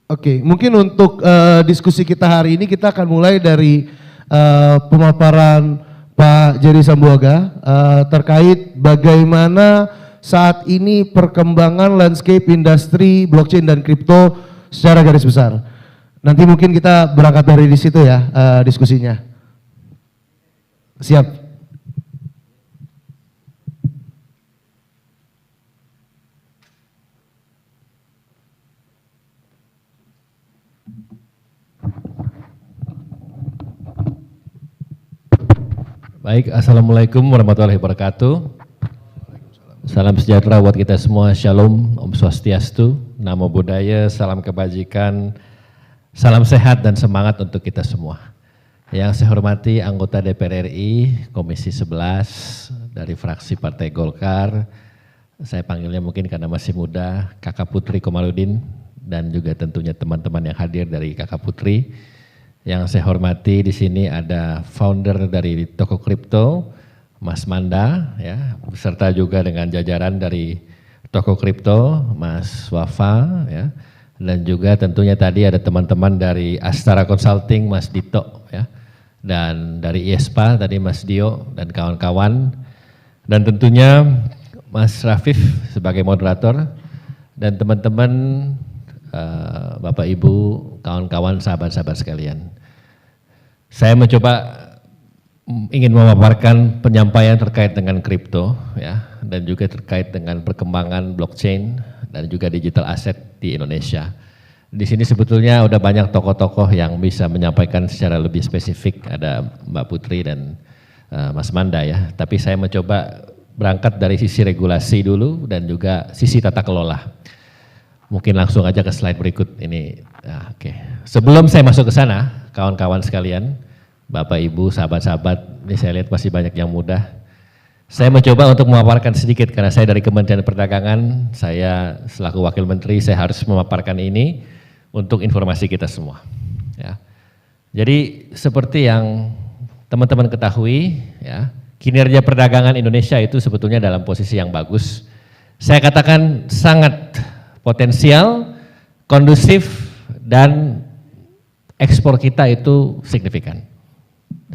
Oke, mungkin untuk diskusi kita hari ini kita akan mulai dari pemaparan Pak Jerry Sambuaga terkait bagaimana saat ini perkembangan landscape industri blockchain dan kripto secara garis besar. Nanti mungkin kita berangkat dari di situ ya diskusinya. Siap. Baik, Assalamualaikum warahmatullahi wabarakatuh. Salam sejahtera buat kita semua, Shalom, Om Swastiastu, Namo Buddhaya, salam kebajikan, salam sehat dan semangat untuk kita semua. Yang saya hormati anggota DPR RI, Komisi 11 dari fraksi Partai Golkar, saya panggilnya mungkin karena masih muda, Kakak Putri Komarudin, dan juga tentunya teman-teman yang hadir dari Kakak Putri. Yang saya hormati di sini ada founder dari Toko Kripto, Mas Manda, ya, beserta juga dengan jajaran dari Toko Kripto, Mas Wafa, ya, dan juga tentunya tadi ada teman-teman dari Astara Consulting, Mas Dito, ya, dan dari IESPA tadi Mas Dio dan kawan-kawan, dan tentunya Mas Rafif sebagai moderator, dan teman-teman Bapak Ibu, kawan-kawan, sahabat-sahabat sekalian. Saya mencoba ingin memaparkan penyampaian terkait dengan kripto, ya, dan juga terkait dengan perkembangan blockchain dan juga digital asset di Indonesia. Di sini sebetulnya udah banyak tokoh-tokoh yang bisa menyampaikan secara lebih spesifik, ada Mbak Putri dan Mas Manda, ya. Tapi saya mencoba berangkat dari sisi regulasi dulu dan juga sisi tata kelola. Mungkin langsung aja ke slide berikut ini. Nah, oke. Sebelum saya masuk ke sana, kawan-kawan sekalian, Bapak Ibu, sahabat-sahabat, ini saya lihat masih banyak yang muda. Saya mencoba untuk memaparkan sedikit karena saya dari Kementerian Perdagangan, saya selaku Wakil Menteri, saya harus memaparkan ini untuk informasi kita semua. Ya. Jadi seperti yang teman-teman ketahui, ya, kinerja perdagangan Indonesia itu sebetulnya dalam posisi yang bagus. Saya katakan sangat potensial, kondusif, dan ekspor kita itu signifikan.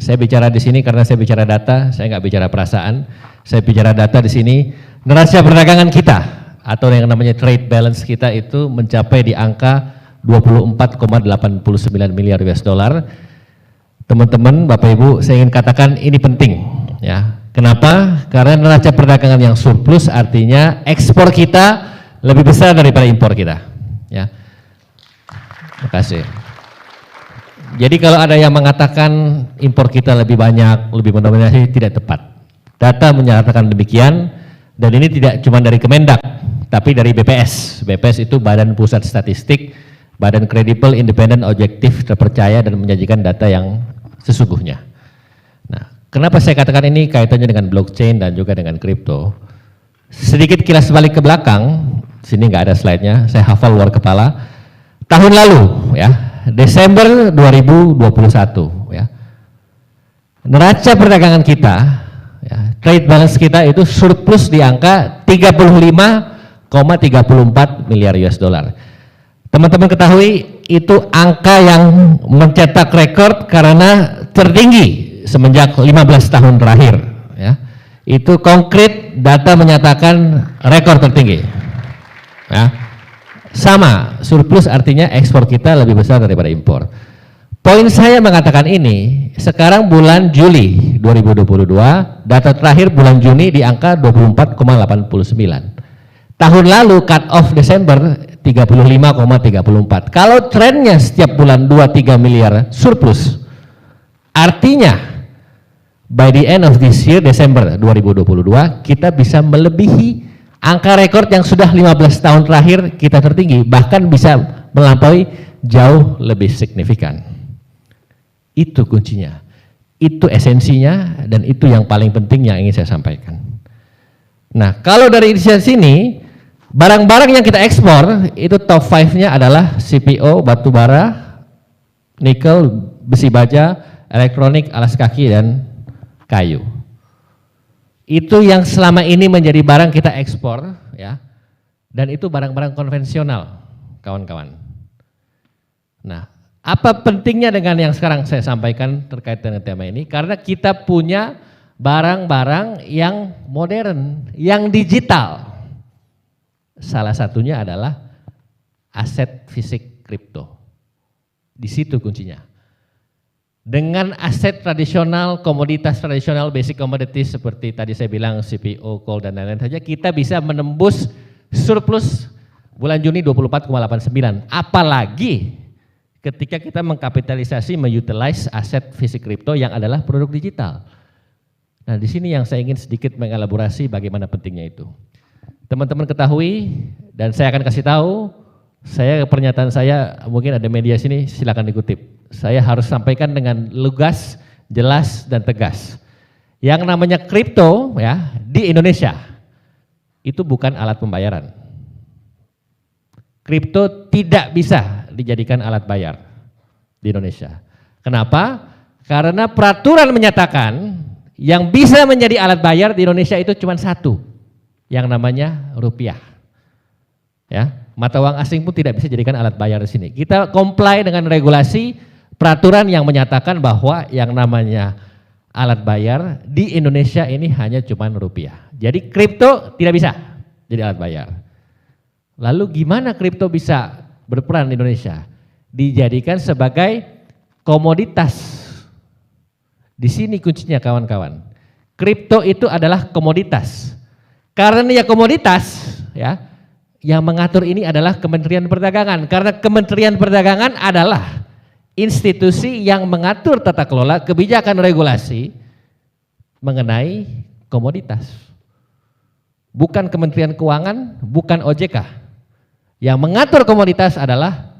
Saya bicara di sini karena saya bicara data, saya nggak bicara perasaan. Saya bicara data di sini. Neraca perdagangan kita atau yang namanya trade balance kita itu mencapai di angka 24,89 miliar US dollar. Teman-teman, Bapak Ibu, saya ingin katakan ini penting, ya. Kenapa? Karena neraca perdagangan yang surplus artinya ekspor kita lebih besar daripada impor kita, ya. Terima kasih. Jadi kalau ada yang mengatakan impor kita lebih banyak, lebih mendominasi, tidak tepat. Data menyatakan demikian, dan ini tidak cuma dari Kemendak, tapi dari BPS. BPS itu Badan Pusat Statistik, badan kredibel, independen, objektif, terpercaya, dan menyajikan data yang sesungguhnya. Nah, kenapa saya katakan ini kaitannya dengan blockchain dan juga dengan kripto? Sedikit kilas balik ke belakang, sini nggak ada slide-nya, saya hafal luar kepala. Tahun lalu, ya, Desember 2021, ya, neraca perdagangan kita, ya, trade balance kita itu surplus di angka 35,34 miliar US dollar. Teman-teman ketahui itu angka yang mencetak rekor karena tertinggi semenjak 15 tahun terakhir, ya. Itu konkret data menyatakan rekor tertinggi, ya. Sama, surplus artinya ekspor kita lebih besar daripada impor. Poin saya mengatakan ini, sekarang bulan Juli 2022, data terakhir bulan Juni di angka 24,89. Tahun lalu cut off Desember 35,34. Kalau trennya setiap bulan 2-3 miliar surplus, artinya by the end of this year, Desember 2022, kita bisa melebihi angka rekor yang sudah 15 tahun terakhir kita tertinggi, bahkan bisa melampaui jauh lebih signifikan. Itu kuncinya, itu esensinya, dan itu yang paling penting yang ingin saya sampaikan. Nah, kalau dari sini, barang-barang yang kita ekspor, itu top 5-nya adalah CPO, batu bara, nikel, besi baja, elektronik, alas kaki, dan kayu. Itu yang selama ini menjadi barang kita ekspor, ya, dan itu barang-barang konvensional, kawan-kawan. Nah, apa pentingnya dengan yang sekarang saya sampaikan terkait dengan tema ini? Karena kita punya barang-barang yang modern, yang digital. Salah satunya adalah aset fisik kripto. Di situ kuncinya. Dengan aset tradisional, komoditas tradisional, basic commodities seperti tadi saya bilang CPO, coal dan lain-lain saja, kita bisa menembus surplus bulan Juni 24,89. Apalagi ketika kita mengkapitalisasi, mengutilize aset fisik kripto yang adalah produk digital. Nah, di sini yang saya ingin sedikit mengelaborasi bagaimana pentingnya itu. Teman-teman ketahui dan saya akan kasih tahu, pernyataan saya mungkin ada media sini silakan dikutip. Saya harus sampaikan dengan lugas, jelas dan tegas. Yang namanya kripto ya di Indonesia itu bukan alat pembayaran. Kripto tidak bisa dijadikan alat bayar di Indonesia. Kenapa? Karena peraturan menyatakan yang bisa menjadi alat bayar di Indonesia itu cuma satu, yang namanya rupiah. Ya, mata uang asing pun tidak bisa dijadikan alat bayar di sini. Kita comply dengan regulasi peraturan yang menyatakan bahwa yang namanya alat bayar di Indonesia ini hanya cuma rupiah. Jadi kripto tidak bisa jadi alat bayar. Lalu gimana kripto bisa berperan di Indonesia? Dijadikan sebagai komoditas. Di sini kuncinya kawan-kawan. Kripto itu adalah komoditas. Karena ya komoditas, ya, yang mengatur ini adalah Kementerian Perdagangan. Karena Kementerian Perdagangan adalah institusi yang mengatur tata kelola kebijakan regulasi mengenai komoditas. Bukan Kementerian Keuangan, bukan OJK. Yang mengatur komoditas adalah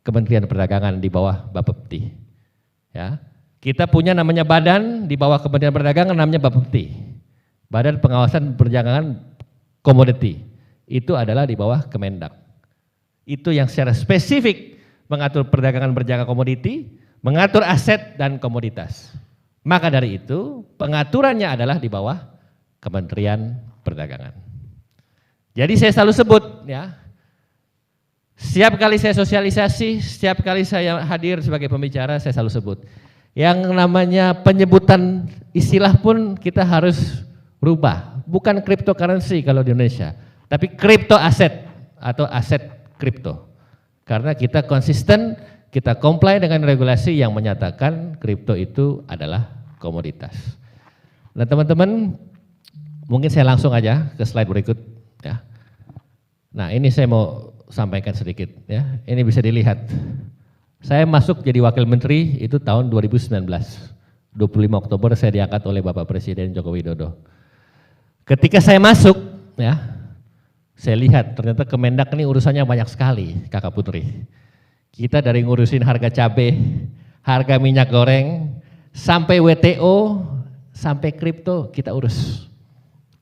Kementerian Perdagangan di bawah Bapepti. Ya. Kita punya namanya badan di bawah Kementerian Perdagangan namanya Bapepti. Badan Pengawasan Perdagangan Komoditi. Itu adalah di bawah Kemendak. Itu yang secara spesifik mengatur perdagangan berjangka komoditi, mengatur aset dan komoditas. Maka dari itu pengaturannya adalah di bawah Kementerian Perdagangan. Jadi saya selalu sebut ya, setiap kali saya sosialisasi, setiap kali saya hadir sebagai pembicara saya selalu sebut. Yang namanya penyebutan istilah pun kita harus rubah. Bukan cryptocurrency kalau di Indonesia, tapi crypto aset atau aset kripto. Karena kita konsisten, kita comply dengan regulasi yang menyatakan kripto itu adalah komoditas. Nah teman-teman, mungkin saya langsung aja ke slide berikut. Ya. Nah ini saya mau sampaikan sedikit. Ya. Ini bisa dilihat. Saya masuk jadi wakil menteri itu tahun 2019. 25 Oktober saya diangkat oleh Bapak Presiden Joko Widodo. Ketika saya masuk, ya, saya lihat ternyata Kemendak ini urusannya banyak sekali, Kakak Putri. Kita dari ngurusin harga cabai, harga minyak goreng, sampai WTO, sampai kripto kita urus.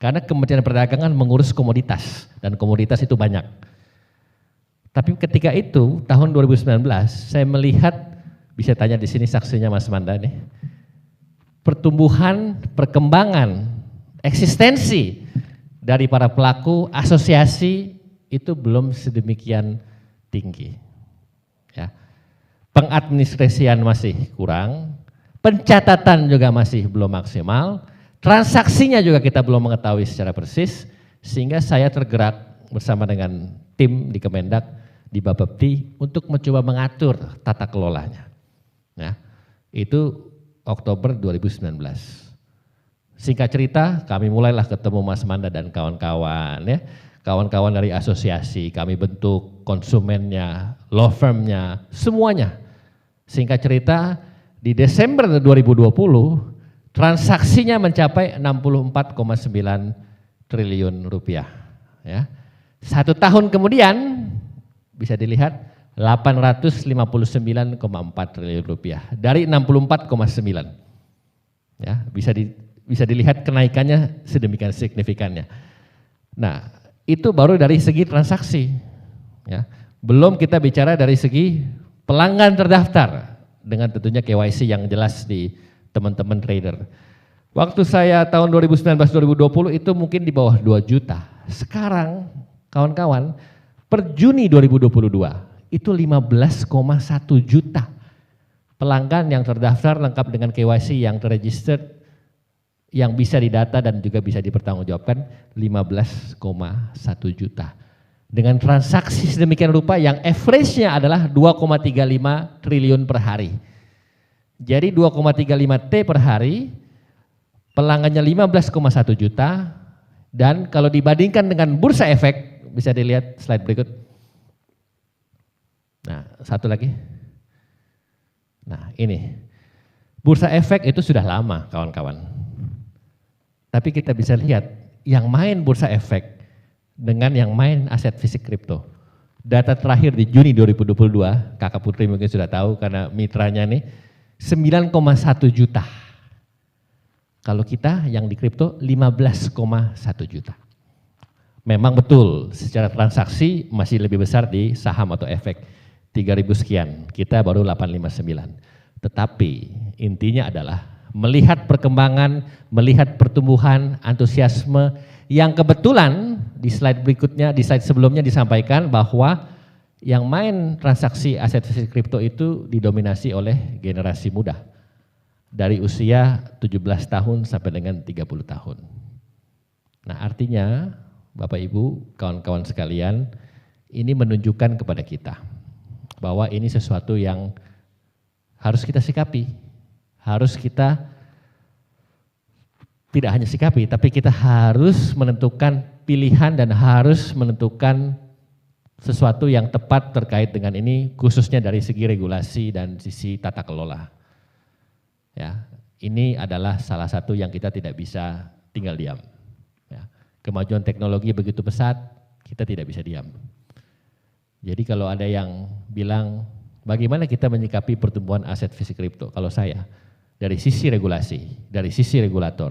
Karena Kementerian Perdagangan mengurus komoditas, dan komoditas itu banyak. Tapi ketika itu, tahun 2019, saya melihat, bisa tanya di sini saksinya Mas Manda nih, pertumbuhan, perkembangan, eksistensi dari para pelaku asosiasi itu belum sedemikian tinggi. Ya. Pengadministrasian masih kurang, pencatatan juga masih belum maksimal, transaksinya juga kita belum mengetahui secara persis, sehingga saya tergerak bersama dengan tim di Kemendak, di Bapepti untuk mencoba mengatur tata kelolanya. Ya. Itu Oktober 2019. Singkat cerita, kami mulailah ketemu Mas Manda dan kawan-kawan, ya. Kawan-kawan dari asosiasi, kami bentuk konsumennya, law firmnya, semuanya. Singkat cerita, di Desember 2020, transaksinya mencapai 64,9 triliun rupiah. Ya. 1 tahun kemudian, bisa dilihat 859,4 triliun rupiah dari 64,9. Ya, bisa dilihat kenaikannya sedemikian signifikannya. Nah, itu baru dari segi transaksi. Ya. Belum kita bicara dari segi pelanggan terdaftar dengan tentunya KYC yang jelas di teman-teman trader. Waktu saya tahun 2019-2020 itu mungkin di bawah 2 juta. Sekarang kawan-kawan per Juni 2022 itu 15,1 juta. Pelanggan yang terdaftar lengkap dengan KYC yang terregister, yang bisa didata dan juga bisa dipertanggungjawabkan 15,1 juta. Dengan transaksi sedemikian rupa yang average-nya adalah 2,35 triliun per hari. Jadi 2,35 T per hari, pelanggannya 15,1 juta, dan kalau dibandingkan dengan bursa efek, bisa dilihat slide berikut. Nah, satu lagi. Nah, ini. Bursa efek itu sudah lama, kawan-kawan. Tapi kita bisa lihat, yang main bursa efek dengan yang main aset fisik kripto. Data terakhir di Juni 2022, Kakak Putri mungkin sudah tahu karena mitranya nih, 9,1 juta. Kalau kita yang di kripto 15,1 juta. Memang betul, secara transaksi masih lebih besar di saham atau efek. 3.000 sekian, kita baru 859. Tetapi intinya adalah melihat perkembangan, melihat pertumbuhan, antusiasme yang kebetulan di slide berikutnya, di slide sebelumnya disampaikan bahwa yang main transaksi aset fisik kripto itu didominasi oleh generasi muda. Dari usia 17 tahun sampai dengan 30 tahun. Nah, artinya Bapak Ibu, kawan-kawan sekalian, ini menunjukkan kepada kita bahwa ini sesuatu yang harus kita sikapi, harus kita tidak hanya sikapi, tapi kita harus menentukan pilihan dan harus menentukan sesuatu yang tepat terkait dengan ini, khususnya dari segi regulasi dan sisi tata kelola. Ya, ini adalah salah satu yang kita tidak bisa tinggal diam. Ya, kemajuan teknologi begitu pesat, kita tidak bisa diam. Jadi kalau ada yang bilang, bagaimana kita menyikapi pertumbuhan aset fisik kripto? Kalau saya, dari sisi regulasi, dari sisi regulator,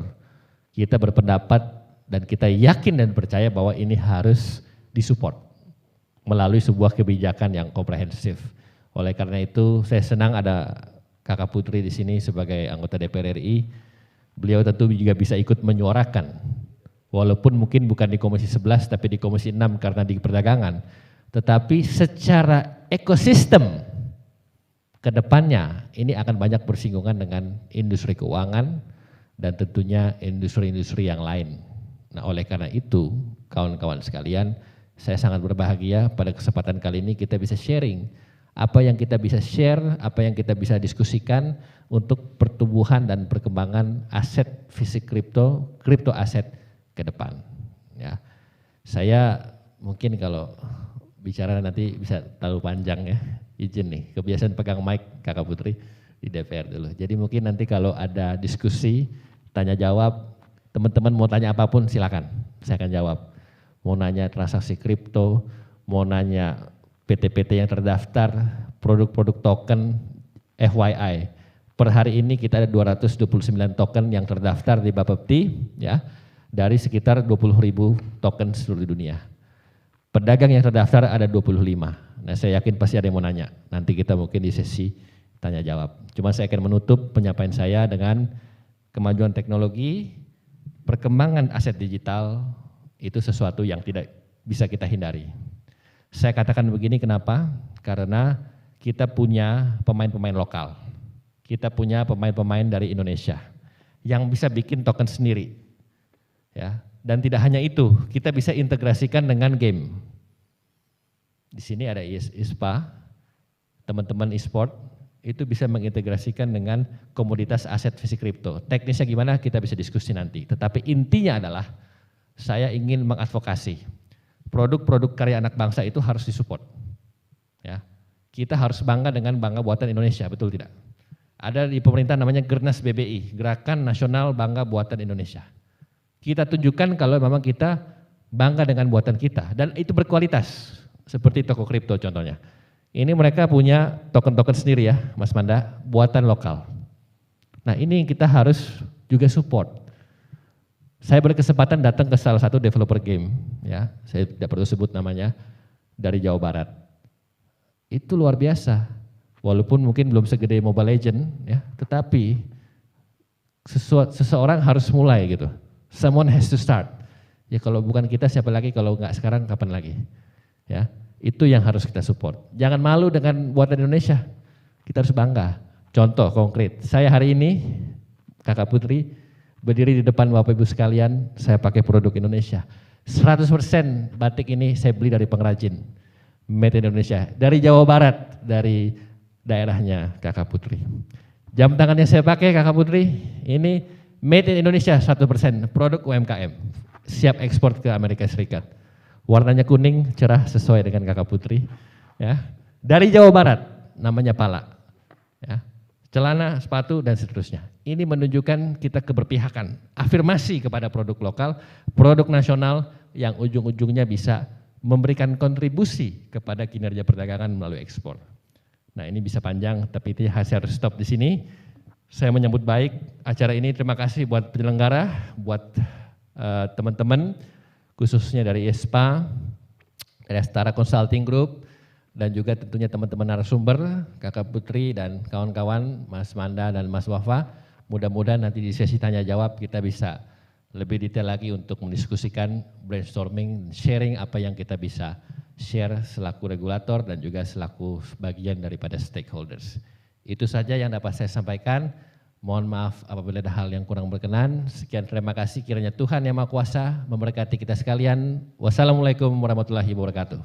kita berpendapat dan kita yakin dan percaya bahwa ini harus disupport melalui sebuah kebijakan yang komprehensif. Oleh karena itu, saya senang ada Kakak Putri di sini sebagai anggota DPR RI. Beliau tentu juga bisa ikut menyuarakan, walaupun mungkin bukan di Komisi 11 tapi di Komisi 6 karena di perdagangan. Tetapi secara ekosistem ke depannya ini akan banyak bersinggungan dengan industri keuangan dan tentunya industri-industri yang lain. Nah, oleh karena itu, kawan-kawan sekalian, saya sangat berbahagia pada kesempatan kali ini kita bisa sharing apa yang kita bisa share, apa yang kita bisa diskusikan untuk pertumbuhan dan perkembangan aset fisik kripto, kripto aset ke depan. Ya, saya mungkin kalau bicara nanti bisa terlalu panjang ya, izin nih, kebiasaan pegang mic Kakak Putri di DPR dulu. Jadi mungkin nanti kalau ada diskusi, tanya jawab, teman-teman mau tanya apapun silakan, saya akan jawab. Mau nanya transaksi kripto, mau nanya PT-PT yang terdaftar, produk-produk token, FYI. Per hari ini kita ada 229 token yang terdaftar di Bapepti, ya, dari sekitar 20.000 token seluruh dunia. Pedagang yang terdaftar ada 25. Nah, saya yakin pasti ada yang mau nanya. Nanti kita mungkin di sesi tanya jawab. Cuma saya akan menutup penyampaian saya dengan kemajuan teknologi, perkembangan aset digital itu sesuatu yang tidak bisa kita hindari. Saya katakan begini kenapa? Karena kita punya pemain-pemain lokal. Kita punya pemain-pemain dari Indonesia yang bisa bikin token sendiri. Ya. Dan tidak hanya itu, kita bisa integrasikan dengan game. Di sini ada ISPA, teman-teman e-sport, itu bisa mengintegrasikan dengan komoditas aset fisik kripto. Teknisnya gimana kita bisa diskusi nanti. Tetapi intinya adalah saya ingin mengadvokasi produk-produk karya anak bangsa itu harus disupport. Ya, kita harus bangga dengan bangga buatan Indonesia, betul tidak? Ada di pemerintah namanya Gernas BBI, Gerakan Nasional Bangga Buatan Indonesia. Kita tunjukkan kalau memang kita bangga dengan buatan kita dan itu berkualitas. Seperti toko kripto contohnya. Ini mereka punya token-token sendiri ya, Mas Manda, buatan lokal. Nah, ini kita harus juga support. Saya berkesempatan datang ke salah satu developer game, ya, saya tidak perlu sebut namanya, dari Jawa Barat. Itu luar biasa, walaupun mungkin belum segede Mobile Legends, ya, tetapi seseorang harus mulai gitu. Someone has to start. Ya kalau bukan kita siapa lagi, kalau nggak sekarang kapan lagi, ya. Itu yang harus kita support. Jangan malu dengan buatan Indonesia. Kita harus bangga. Contoh konkret, saya hari ini, Kakak Putri, berdiri di depan Bapak Ibu sekalian, saya pakai produk Indonesia. 100% batik ini saya beli dari pengrajin. Made in Indonesia. Dari Jawa Barat, dari daerahnya Kakak Putri. Jam tangan yang saya pakai Kakak Putri, ini made in Indonesia 100%, produk UMKM. Siap ekspor ke Amerika Serikat. Warnanya kuning, cerah sesuai dengan Kakak Putri. Ya. Dari Jawa Barat, namanya Pala. Ya. Celana, sepatu, dan seterusnya. Ini menunjukkan kita keberpihakan, afirmasi kepada produk lokal, produk nasional yang ujung-ujungnya bisa memberikan kontribusi kepada kinerja perdagangan melalui ekspor. Nah ini bisa panjang, tapi itu saya harus stop di sini. Saya menyambut baik acara ini, terima kasih buat penyelenggara, buat teman-teman, khususnya dari ISPA, dari Astara Consulting Group, dan juga tentunya teman-teman narasumber, Kakak Putri dan kawan-kawan, Mas Manda dan Mas Wafa. Mudah-mudahan nanti di sesi tanya jawab kita bisa lebih detail lagi untuk mendiskusikan, brainstorming, sharing apa yang kita bisa share selaku regulator dan juga selaku bagian daripada stakeholders. Itu saja yang dapat saya sampaikan. Mohon maaf apabila ada hal yang kurang berkenan. Sekian, terima kasih, kiranya Tuhan Yang Maha Kuasa memberkati kita sekalian. Wassalamualaikum warahmatullahi wabarakatuh.